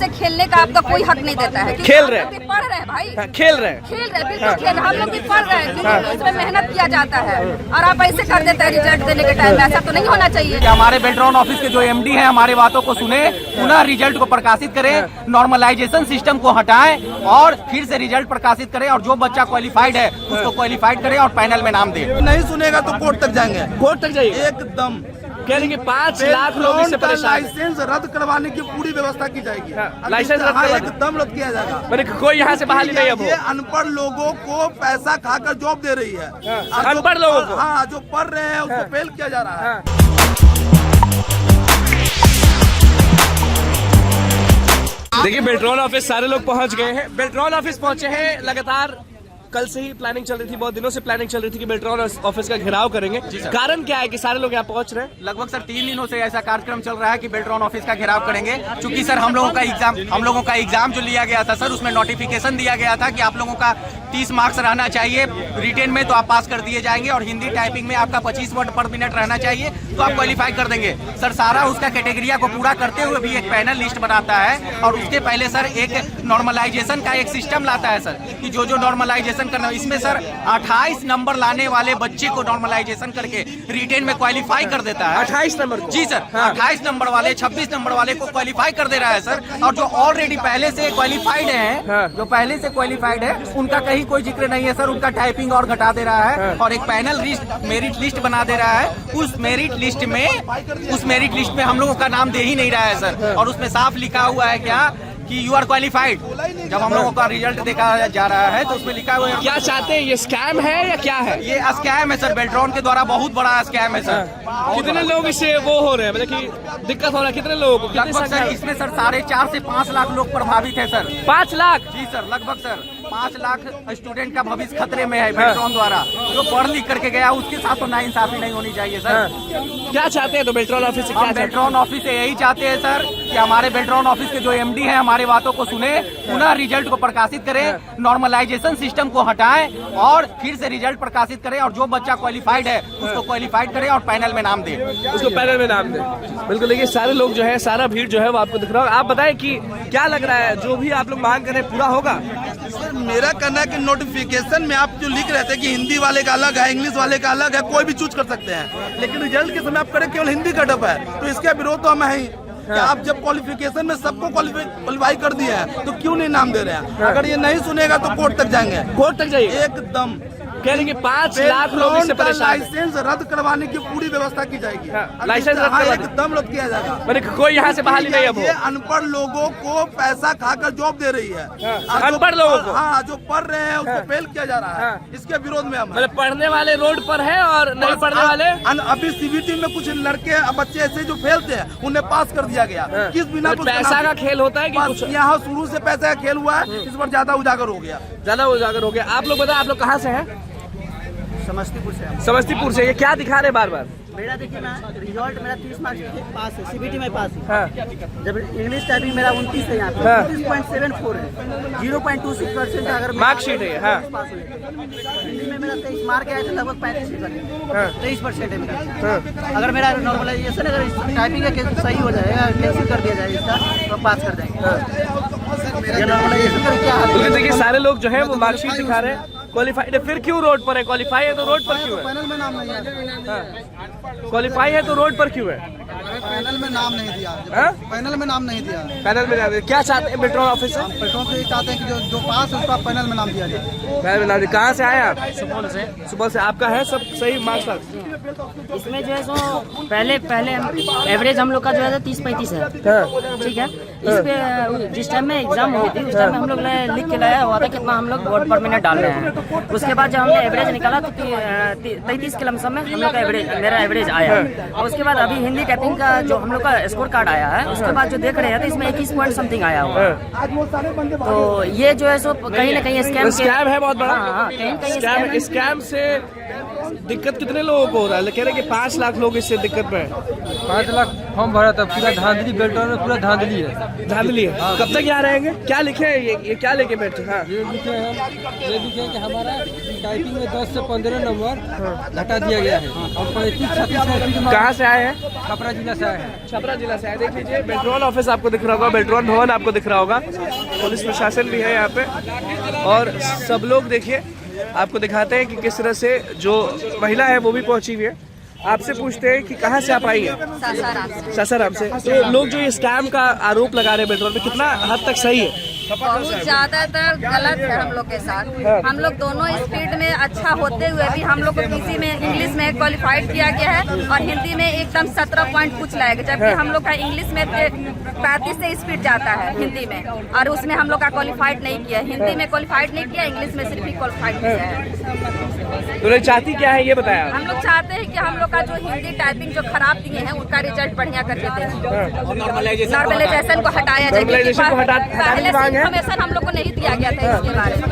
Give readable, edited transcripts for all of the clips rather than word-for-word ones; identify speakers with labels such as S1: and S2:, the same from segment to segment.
S1: से खेलने का आपका कोई हक नहीं देता है।
S2: खेल रहे हैं,
S1: पढ़ रहे हैं भाई,
S2: खेल रहे हैं,
S1: बिल्कुल खेल, हम लोग भी पढ़ रहे हैं, इसमें मेहनत किया जाता है और आप ऐसे कर देते हैं रिजल्ट देने के टाइम में, ऐसा तो नहीं होना चाहिए।
S3: हमारे बेल्ट्रॉन ऑफिस के जो एमडी हैं हमारे बातों को सुने, पुनः रिजल्ट को प्रकाशित करें, नॉर्मलाइजेशन सिस्टम को हटाएं और फिर से रिजल्ट प्रकाशित करें और जो बच्चा क्वालिफाइड है उसको क्वालिफाइड करें और पैनल में नाम दे।
S4: नहीं सुनेगा तो कोर्ट तक जाएंगे,
S2: कोर्ट तक जाइए।
S4: एकदम
S2: कह रहे कि 5 लाख लोग इससे परेशान हैं।
S4: लाइसेंस रद्द करवाने की पूरी व्यवस्था की जाएगी।
S2: लाइसेंस रद्द करवाने
S4: एकदम रद्द किया जाएगा।
S2: मैंने कोई यहाँ से बहाली नहीं है।
S4: ये अनपढ़ लोगों को पैसा खाकर जॉब दे रही है।
S2: अनपढ़ लोगों को,
S4: हाँ, जो पढ़ रहे हैं उसको फेल किया जा रहा है।
S2: देखिए बेल्ट्रॉन ऑफिस सारे लोग पहुंच गए हैं। बेल्ट्रॉन ऑफिस पहुंचे हैं, लगातार कल से ही प्लानिंग चल रही थी, बहुत दिनों से प्लानिंग चल रही थी कि बेल्ट्रॉन ऑफिस का घेराव करेंगे। कारण क्या है कि सारे लोग यहाँ पहुंच रहे हैं?
S3: लगभग सर 3 दिनों से ऐसा कार्यक्रम चल रहा है कि बेल्ट्रॉन ऑफिस का घेराव करेंगे। चूंकि सर हम लोगों का एग्जाम जो लिया गया था सर, उसमें नोटिफिकेशन दिया गया था कि आप लोगों का 30 मार्क्स रहना चाहिए रिटेन में, तो आप पास कर दिए जाएंगे, और हिंदी टाइपिंग में आपका 25 वर्ड पर मिनट रहना चाहिए तो आप क्वालिफाई कर देंगे। सर सारा उसका कैटेगरिया को पूरा करते हुए भी एक पैनल लिस्ट बनाता है, और उसके पहले सर एक नॉर्मलाइजेशन का एक सिस्टम लाता है सर, कि जो नॉर्मलाइजेशन करना, इसमें सर 28 नंबर लाने वाले बच्चे को नॉर्मलाइजेशन करके रिटेन में क्वालिफाई कर देता है।
S2: 28 नंबर?
S3: जी सर, 28 नंबर वाले 26 नंबर वाले को क्वालिफाई कर दे रहा है सर। और जो ऑलरेडी पहले से क्वालिफाइड है, जो पहले से क्वालिफाइड है, उनका कहीं कोई जिक्र नहीं है सर, उनका टाइपिंग और घटा दे रहा है, और एक पैनल लिस्ट, मेरिट लिस्ट बना दे रहा है। उस मेरिट लिस्ट में हम लोगों का नाम दे ही नहीं रहा है सर, और उसमें साफ लिखा हुआ है क्या कि यू आर क्वालिफाइड। जब हम लोगों का रिजल्ट देखा जा रहा है तो उसमें लिखा हुआ है।
S2: क्या चाहते हैं, ये स्कैम है या क्या है?
S3: ये स्कैम है सर, बेल्ट्रॉन के द्वारा बहुत बड़ा स्कैम है सर।
S2: कितने लोग इससे वो हो रहे हैं, मतलब कि दिक्कत हो रहा है? कितने लोगों को?
S3: लगभग सर इसमें सर 4.5 से 5 लाख लोग प्रभावित है सर।
S2: 5 लाख?
S3: जी सर, लगभग सर 5 लाख स्टूडेंट का भविष्य खतरे में है बेल्ट्रॉन द्वारा। जो पढ़ लिख करके गया उसके साथ तो नाइंसाफी नहीं होनी चाहिए सर।
S2: क्या चाहते हैं तो बेल्ट्रॉन ऑफिस से?
S3: हम बेल्ट्रॉन ऑफिस से यही चाहते हैं सर कि हमारे बेल्ट्रॉन ऑफिस के जो एमडी हैं हमारे बातों को सुने, पुनः रिजल्ट को प्रकाशित करें, नॉर्मलाइजेशन सिस्टम को हटाएं और फिर से रिजल्ट प्रकाशित करें, और जो बच्चा क्वालिफाइड है उसको क्वालिफाइड करें और पैनल में नाम दे,
S2: उसको पैनल में नाम दे। बिल्कुल, देखिए सारे लोग जो है, सारा भीड़ जो है वो आपको दिख रहा होगा। आप बताएं कि क्या लग रहा है, जो भी आप लोग मांग कर रहे हैं पूरा होगा?
S4: सर मेरा कहना है कि नोटिफिकेशन में आप जो लिख रहे थे कि हिंदी वाले का अलग है, इंग्लिश वाले का अलग है, कोई भी चूज कर सकते हैं, लेकिन रिजल्ट के समय आप करें केवल हिंदी का डब है, तो इसका विरोध तो हमें ही। आप जब क्वालिफिकेशन में सबको क्वालिफाई कर दिए हैं तो क्यों नहीं नाम दे रहे हैं? अगर ये नहीं सुनेगा तो कोर्ट तक जाएंगे,
S2: कोर्ट तक जाइए।
S4: एकदम
S2: कह रहे कि 5 लाख लोग इससे परेशान हैं।
S4: लाइसेंस रद्द करवाने की पूरी व्यवस्था की जाएगी।
S2: लाइसेंस रद्द करवाने?
S4: एकदम रद्द किया जाएगा।
S2: मैंने कोई यहाँ से बहाली नहीं है।
S4: ये अनपढ़ लोगों को पैसा खाकर जॉब दे रही है।
S2: अनपढ़ लोगों को,
S4: हाँ, जो पढ़ रहे हैं उसको फेल किया जा रहा है। इसके विरोध में हम,
S2: मतलब पढ़ने वाले रोड पर है और नहीं पढ़ने वाले।
S4: अभी सीबीटी में कुछ लड़के बच्चे ऐसे जो फेल थे उन्हें पास कर दिया गया। किस बिना?
S2: पैसा का खेल होता है कि कुछ?
S4: यहाँ शुरू से पैसा का खेल हुआ है, इस बार ज्यादा उजागर हो गया।
S2: ज्यादा उजागर हो गया। आप लोग बताए, आप लोग कहाँ से हैं?
S5: समस्तीपुर से।
S2: समस्तीपुर से। ये क्या दिखा रहे बार बार?
S5: मेरा देखिए ना, रिजल्ट मेरा 30 मार्क्स के पास है, सीबीटी में पास है। जब इंग्लिश टाइपिंग मेरा 29 है, यहाँ पे 29.74 है, 0.26% अगर
S2: मार्कशीट है।
S5: हिंदी में मेरा 23 मार्क आया था, लगभग 35% है मेरा। अगर मेरा नॉर्मलाइजेशन अगर टाइपिंग का सही हो जाएगा, कैंसिल कर दिया जाए इसका, तो पास कर देंगे। नॉर्मलाइजेशन का क्या हाल?
S2: देखिए सारे लोग जो है वो मार्कशीट दिखा रहे हैं। क्वालिफाइड है, फिर क्यों रोड पर है? क्वालिफाई है तो रोड पर क्यों है?
S5: पैनल में नाम नहीं है।
S2: क्वालिफाई है तो रोड पर क्यों है?
S5: पैनल में नाम नहीं दिया। पैनल में नाम नहीं दिया।
S2: पैनल में नाम दिया। क्या चाहते हैं बेल्ट्रॉन ऑफिस से?
S5: बेल्ट्रॉन से चाहते हैं कि जो पास है उसका पैनल में नाम दिया जाए।
S2: पैनल में नाम दिया। कहाँ से आए आप?
S6: सुपौल से।
S2: सुपौल से। आपका है सब सही मार्क्स?
S6: इसमें जो है सो पहले एवरेज हम लोग का जो है 30-35 है, ठीक है। इस पे जिस टाइम में एग्जाम हुई थी उस टाइम में हम लोग ने लिख के लाया हुआ था कितना हम लोग वोट पर मिनट डाल रहे हैं। उसके बाद जब हमने एवरेज निकाला तो 33 के लमसम में हम लोग का मेरा एवरेज आया। और उसके बाद अभी हिंदी टाइपिंग का जो हम लोग का स्कोर कार्ड आया है, उसके बाद जो देख रहे हैं तो इसमें 21 पॉइंट समथिंग आया हुआ है। तो ये जो है सो कहीं ना कहीं स्कैम
S2: है बहुत बड़ा।
S6: कहीं
S2: स्कैम से दिक्कत कितने लोगों को हो रहा है? कह रहे कि 5 लाख लोग इससे दिक्कत में है।
S7: 5 लाख फॉर्म भरा था, पूरा धांधली, बेल्टोन में पूरा धांधली है।
S2: धांधली है। कब तक यहाँ रहेंगे? क्या लिखे हैं ये क्या लेके बैठे? हाँ
S7: ये लिखे हैं कि हमारा टाइपिंग में 10 से 15 नंबर हटा दिया गया है और 35-36
S2: कहाँ से आए हैं?
S7: छपरा जिला से आए हैं।
S2: छपरा जिला से आए। देख लीजिए बेल्ट्रॉन ऑफिस आपको दिख रहा होगा, बेल्ट्रॉन भवन आपको दिख रहा होगा, पुलिस प्रशासन भी है यहाँ पे और सब लोग देखिए आपको दिखाते हैं कि किस तरह से जो महिला है वो भी पहुंची हुई है। आपसे पूछते हैं कि कहाँ से आप आई हैं? सासाराम से। तो लोग जो ये स्कैम का आरोप लगा रहे हैं बेल्ट्रॉन पे, कितना हद तक सही है?
S1: बहुत ज्यादातर गलत है हम लोग के साथ। हम लोग दोनों स्पीड में अच्छा होते हुए भी हम लोग को किसी में इंग्लिश में क्वालिफाइड किया गया है और हिंदी में एकदम 17 पॉइंट कुछ लाएगा, जबकि हम लोग का इंग्लिश में 35 से स्पीड जाता है हिंदी में, और उसमें हम लोग का क्वालिफाइड नहीं किया। हिंदी में क्वालिफाइड नहीं किया, इंग्लिश में सिर्फ ही क्वालिफाइड किया है।
S2: तो चाहती क्या है ये बताया?
S1: हम लोग चाहते हैं कि हम लोग का जो हिंदी टाइपिंग जो खराब दिए हैं उनका रिजल्ट बढ़िया करके दें, नॉर्मलाइजेशन को हटाया जाए। इन्फॉर्मेशन हम लोग को नहीं दिया गया था इसके बारे में,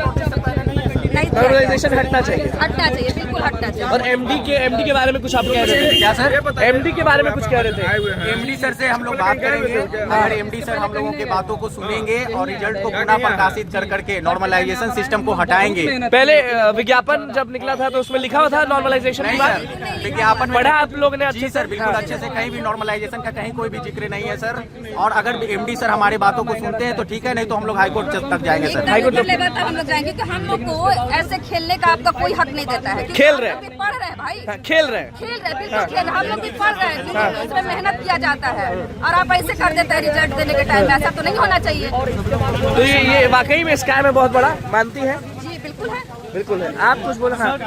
S2: नॉर्मलाइजेशन हटना चाहिए,
S1: हटना चाहिए, बिल्कुल हटना चाहिए।
S2: और एमडी के बारे में कुछ आप कह रहे थे?
S3: क्या सर?
S2: एमडी के बारे में कुछ कह रहे थे?
S3: एमडी सर से हम लोग बात करेंगे, अगर एमडी सर हम लोगों के बातों को सुनेंगे और रिजल्ट को पुनः प्रकाशित कर करके नॉर्मलाइजेशन सिस्टम को हटाएंगे।
S2: पहले विज्ञापन जब निकला था तो उसमें लिखा हुआ था नॉर्मलाइजेशन की बात?
S3: विज्ञापन
S2: पढ़ा आप लोगों ने अच्छे
S3: जी सर, बिल्कुल अच्छे से, कहीं भी नॉर्मलाइजेशन का कहीं कोई भी जिक्र नहीं है सर। और अगर एमडी सर हमारी बातों को सुनते हैं तो ठीक है, नहीं तो हम लोग हाईकोर्ट तक जाएंगे सर।
S1: हाईकोर्ट तक हम लोग जाएंगे कि हम लोग को ऐसे खेलने का आपका कोई हक नहीं देता है।
S2: खेल रहे
S1: हैं, पढ़ रहे हैं भाई,
S2: खेल रहे हैं,
S1: बिल्कुल खेल। हम लोग भी पढ़ रहे हैं, इसमें मेहनत किया जाता है और आप ऐसे कर देते हैं रिजल्ट देने के टाइम में, ऐसा तो नहीं होना चाहिए।
S2: तो ये वाकई में स्कैम है बहुत बड़ा, मानती है?
S1: जी बिल्कुल है,
S2: बिल्कुल है। आप कुछ बोला? हाँ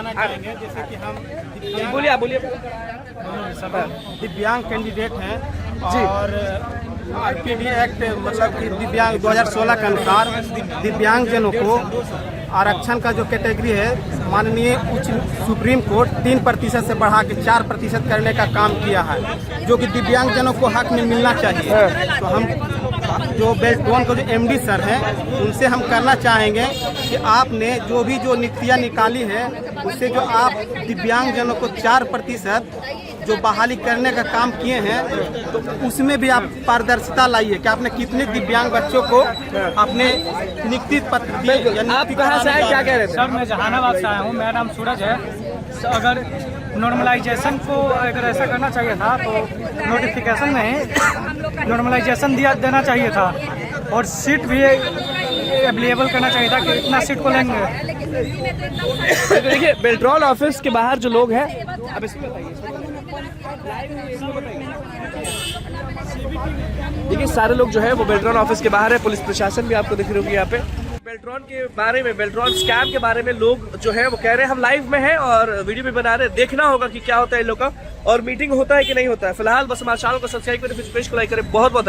S2: बोलिए, आप बोलिए।
S8: दिव्यांग कैंडिडेट हैं और आरपीडी एक्ट मतलब कि दिव्यांग 2016 के अनुसार दिव्यांगजनों को आरक्षण का जो कैटेगरी है माननीय उच्च सुप्रीम कोर्ट 3% से बढ़ा के 4% करने का काम किया है, जो कि दिव्यांगजनों को हक में मिलना चाहिए। तो हम जो बेल्ट्रॉन को जो एमडी सर हैं उनसे हम करना चाहेंगे कि आपने जो नीतियाँ निकाली है उससे जो आप दिव्यांगजनों को 4% जो बहाली करने का काम किए हैं तो उसमें भी आप पारदर्शिता लाइए कि आपने कितने दिव्यांग बच्चों को अपने नियुक्ति पत्र दिए।
S2: आप कहाँ से आए, क्या कह रहे थे?
S9: सर मैं जहानाबाद से आया हूँ, मेरा नाम सूरज है। अगर नॉर्मलाइजेशन को अगर ऐसा करना चाहिए था तो नोटिफिकेशन में नॉर्मलाइजेशन देना चाहिए था और सीट भी अवेलेबल करना चाहिए था कि इतना सीट को लेंगे।
S2: देखिए बेल्ट्रॉन ऑफिस के बाहर जो लोग हैं, अब इसमें देखिए सारे लोग जो है वो बेल्ट्रॉन ऑफिस के बाहर है, पुलिस प्रशासन भी आपको दिख रही होगी यहाँ पे। बेल्ट्रॉन के बारे में, बेल्ट्रॉन स्कैम के बारे में लोग जो है वो कह रहे हैं हम लाइव में हैं और वीडियो भी बना रहे हैं, देखना होगा कि क्या होता है इन लोग का और मीटिंग होता है कि नहीं होता है। फिलहाल बस हमारे चैनल को सब्सक्राइब करें, फेसबुक पेज को लाइक करें। बहुत बहुत